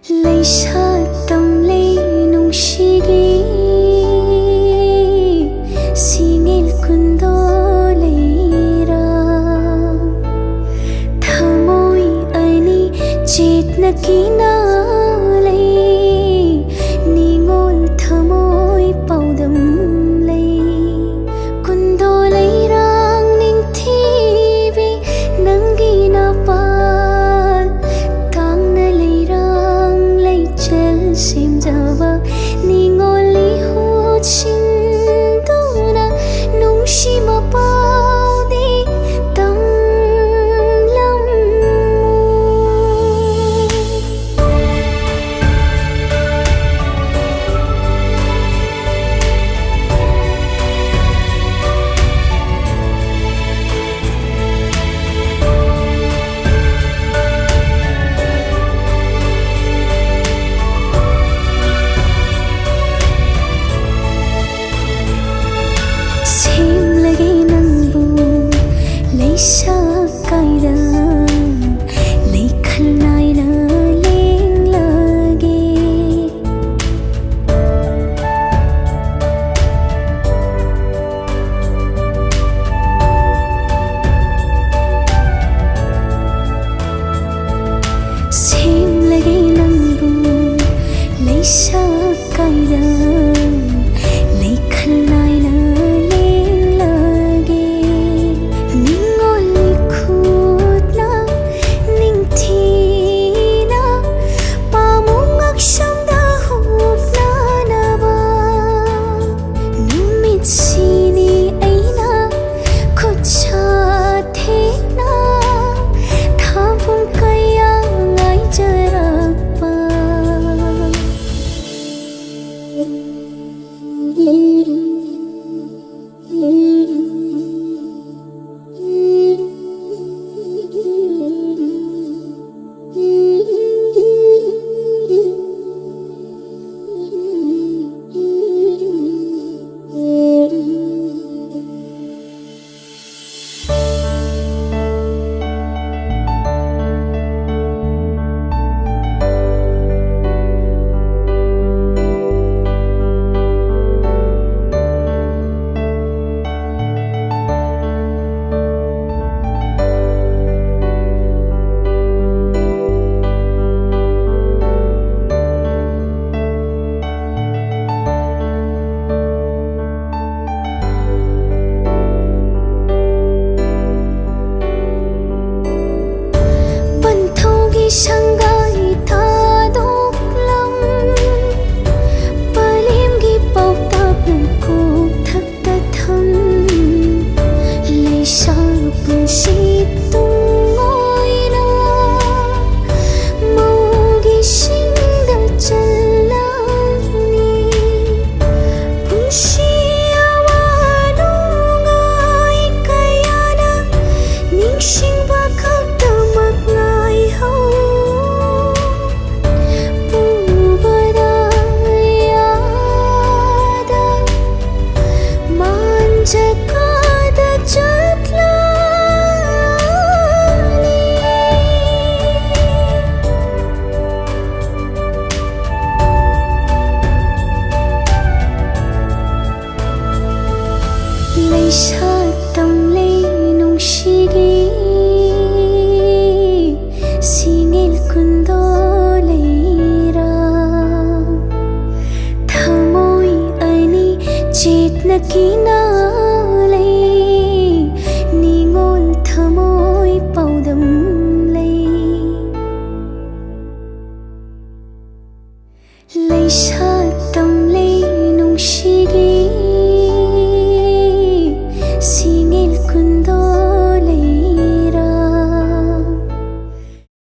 Laysa tamlay nung shigi singil kundolayra thamoy ani chitna kinalay ningol thamoy paudam lay kundolayraang ningthibi nangi napal tangna layrang laychal simjaba ningoli hutsin duna nungshi mapaudi tamlam sim lagi nangbu laysa kaida lekhal naina leng lage sim lagi nangbu laysa kaida lekhal naina Shanghai thadoklam palim gi pautap ko thak ta tham laysa punsi tungoina mogi singda chalani punsi awanungai kayana ningsing bakak tamak ngai ho laysa tamlay nung shigi singil kundolayra thamoy ani chitna kinalay